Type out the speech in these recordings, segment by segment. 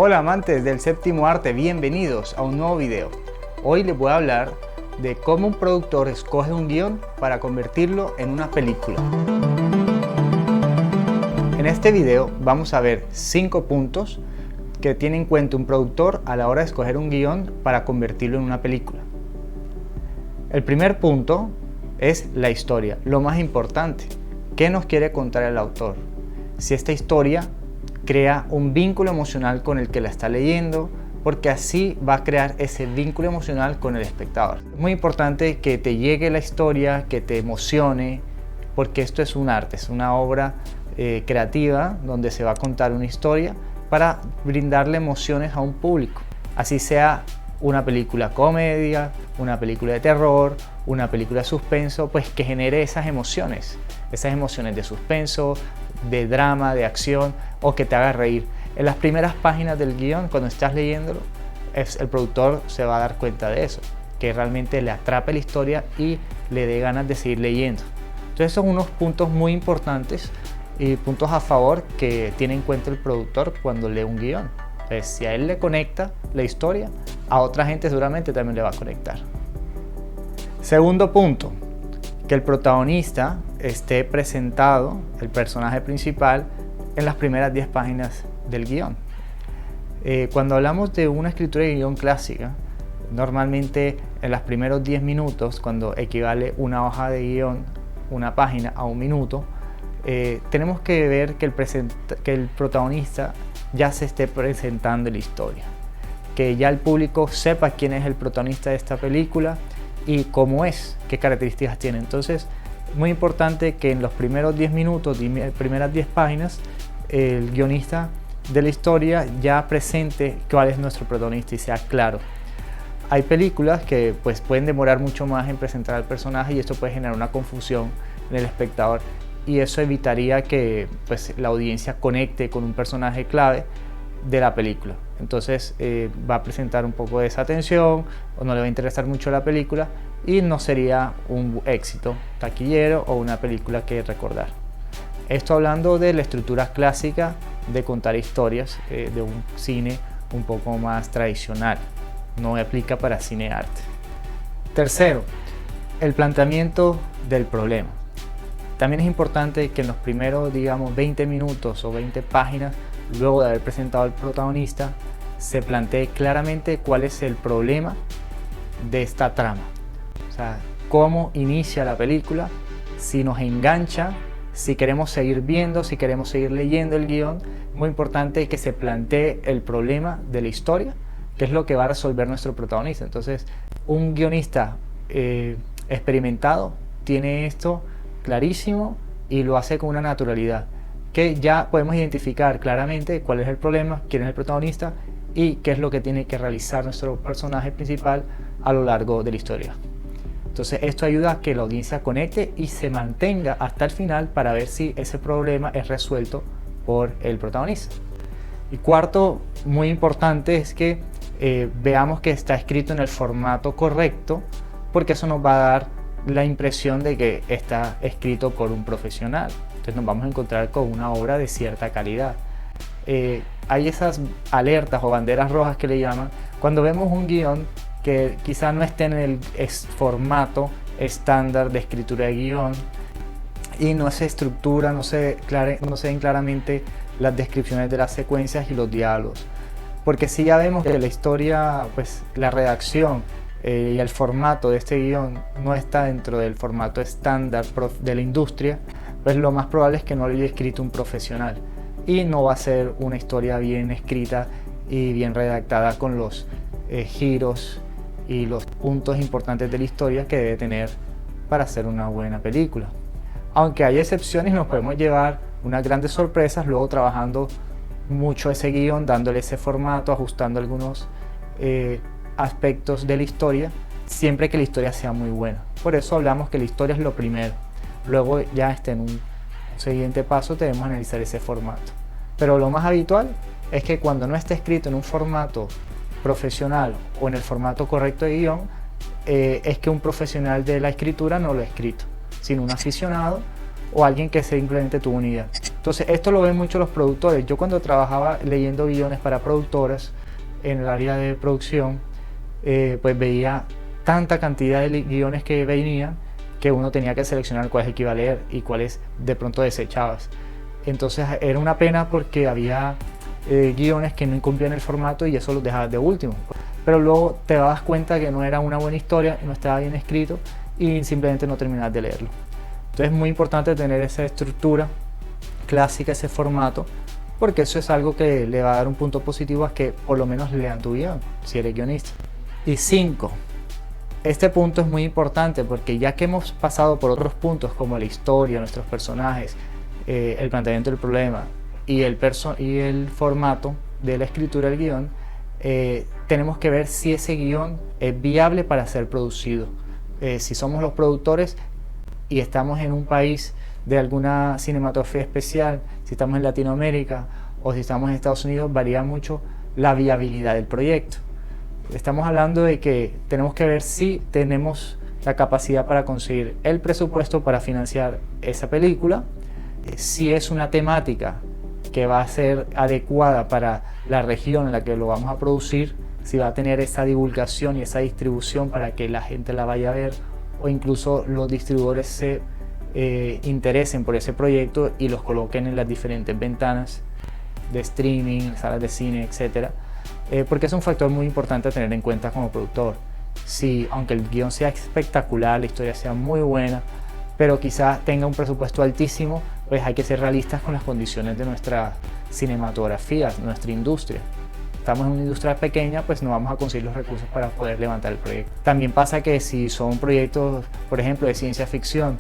Hola amantes del séptimo arte, bienvenidos a un nuevo video. Hoy les voy a hablar de cómo un productor escoge un guión para convertirlo en una película. En este video vamos a ver 5 puntos que tiene en cuenta un productor a la hora de escoger un guión para convertirlo en una película. El primer punto es la historia, lo más importante. ¿Qué nos quiere contar el autor? Si esta historia crea un vínculo emocional con el que la está leyendo, porque así va a crear ese vínculo emocional con el espectador. Es muy importante que te llegue la historia, que te emocione, porque esto es un arte, es una obra creativa donde se va a contar una historia para brindarle emociones a un público. Así sea una película comedia, una película de terror, una película de suspenso, pues que genere esas emociones de suspenso, de drama, de acción o que te haga reír. En las primeras páginas del guión, cuando estás leyéndolo, el productor se va a dar cuenta de eso, que realmente le atrape la historia y le dé ganas de seguir leyendo. Entonces son unos puntos muy importantes y puntos a favor que tiene en cuenta el productor cuando lee un guión. Entonces, si a él le conecta la historia, a otra gente seguramente también le va a conectar. Segundo punto, que el protagonista esté presentado, el personaje principal, en las primeras 10 páginas del guión. Cuando hablamos de una escritura de guión clásica, normalmente en los primeros 10 minutos, cuando equivale una hoja de guión, una página a un minuto, tenemos que ver que el protagonista ya se esté presentando en la historia, que ya el público sepa quién es el protagonista de esta película y cómo es, qué características tiene. Entonces, muy importante que en los primeros 10 minutos, primeras 10 páginas, el guionista de la historia ya presente cuál es nuestro protagonista y sea claro. Hay películas que pues, pueden demorar mucho más en presentar al personaje y esto puede generar una confusión en el espectador y eso evitaría que pues, la audiencia conecte con un personaje clave de la película. Entonces va a presentar un poco de esa tensión o no le va a interesar mucho la película y no sería un éxito taquillero o una película que recordar. Esto hablando de la estructura clásica de contar historias de un cine un poco más tradicional, no aplica para cine arte. Tercero, el planteamiento del problema. También es importante que en los primeros, digamos, 20 minutos o 20 páginas, luego de haber presentado al protagonista, se plantee claramente cuál es el problema de esta trama. O sea, cómo inicia la película, si nos engancha, si queremos seguir viendo, si queremos seguir leyendo el guión. Muy importante que se plantee el problema de la historia, que es lo que va a resolver nuestro protagonista. Entonces, un guionista experimentado tiene esto clarísimo y lo hace con una naturalidad, que ya podemos identificar claramente cuál es el problema, quién es el protagonista y qué es lo que tiene que realizar nuestro personaje principal a lo largo de la historia. Entonces esto ayuda a que la audiencia conecte y se mantenga hasta el final para ver si ese problema es resuelto por el protagonista. Y cuarto, muy importante, es que veamos que está escrito en el formato correcto, porque eso nos va a dar la impresión de que está escrito por un profesional. Entonces nos vamos a encontrar con una obra de cierta calidad. Hay esas alertas o banderas rojas que le llaman cuando vemos un guión que quizá no esté en el formato estándar de escritura de guión y no se estructura, no se ven claramente las descripciones de las secuencias y los diálogos. Porque si ya vemos que la historia, pues la redacción y el formato de este guión no está dentro del formato estándar de la industria, pues lo más probable es que no lo haya escrito un profesional y no va a ser una historia bien escrita y bien redactada con los giros y los puntos importantes de la historia que debe tener para hacer una buena película. Aunque hay excepciones, nos podemos llevar unas grandes sorpresas luego trabajando mucho ese guión, dándole ese formato, ajustando algunos aspectos de la historia, siempre que la historia sea muy buena. Por eso hablamos que la historia es lo primero. Luego ya en un siguiente paso debemos analizar ese formato. Pero lo más habitual es que cuando no esté escrito en un formato profesional o en el formato correcto de guión, es que un profesional de la escritura no lo ha escrito, sino un aficionado o alguien que simplemente tuvo una idea. Entonces esto lo ven mucho los productores. Yo cuando trabajaba leyendo guiones para productoras en el área de producción, pues veía tanta cantidad de guiones que venían que uno tenía que seleccionar cuál es el que iba a leer y cuáles de pronto desechabas. Entonces era una pena porque había guiones que no incumplían el formato y eso los dejabas de último. Pero luego te dabas cuenta que no era una buena historia, no estaba bien escrito y simplemente no terminabas de leerlo. Entonces es muy importante tener esa estructura clásica, ese formato, porque eso es algo que le va a dar un punto positivo a que por lo menos lean tu guión, si eres guionista. Y 5. Este punto es muy importante porque ya que hemos pasado por otros puntos como la historia, nuestros personajes, el planteamiento del problema y el formato de la escritura del guión, tenemos que ver si ese guión es viable para ser producido. Si somos los productores y estamos en un país de alguna cinematografía especial, si estamos en Latinoamérica o si estamos en Estados Unidos, varía mucho la viabilidad del proyecto. Estamos hablando de que tenemos que ver si tenemos la capacidad para conseguir el presupuesto para financiar esa película, si es una temática que va a ser adecuada para la región en la que lo vamos a producir, si va a tener esa divulgación y esa distribución para que la gente la vaya a ver, o incluso los distribuidores se interesen por ese proyecto y los coloquen en las diferentes ventanas de streaming, salas de cine, etcétera. Porque es un factor muy importante a tener en cuenta como productor. Si, aunque el guión sea espectacular, la historia sea muy buena, pero quizás tenga un presupuesto altísimo, pues hay que ser realistas con las condiciones de nuestra cinematografía, nuestra industria. Estamos en una industria pequeña, pues no vamos a conseguir los recursos para poder levantar el proyecto. También pasa que si son proyectos, por ejemplo, de ciencia ficción,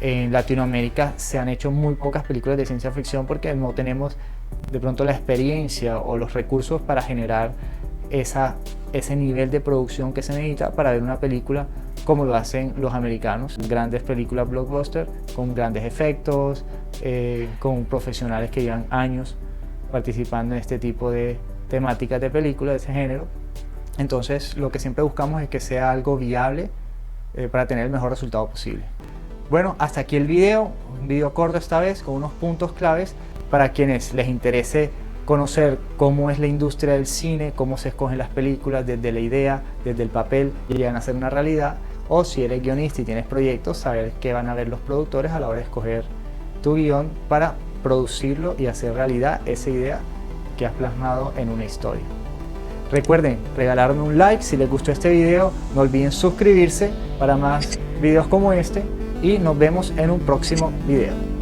en Latinoamérica se han hecho muy pocas películas de ciencia ficción porque no tenemos de pronto la experiencia o los recursos para generar ese nivel de producción que se necesita para ver una película como lo hacen los americanos, grandes películas blockbuster con grandes efectos, con profesionales que llevan años participando en este tipo de temáticas de películas de ese género. Entonces lo que siempre buscamos es que sea algo viable para tener el mejor resultado posible. Bueno, hasta aquí el video, un video corto esta vez con unos puntos claves para quienes les interese conocer cómo es la industria del cine, cómo se escogen las películas desde la idea, desde el papel y llegan a ser una realidad, o si eres guionista y tienes proyectos, saber qué van a ver los productores a la hora de escoger tu guión para producirlo y hacer realidad esa idea que has plasmado en una historia. Recuerden regalarme un like si les gustó este video, no olviden suscribirse para más videos como este y nos vemos en un próximo video.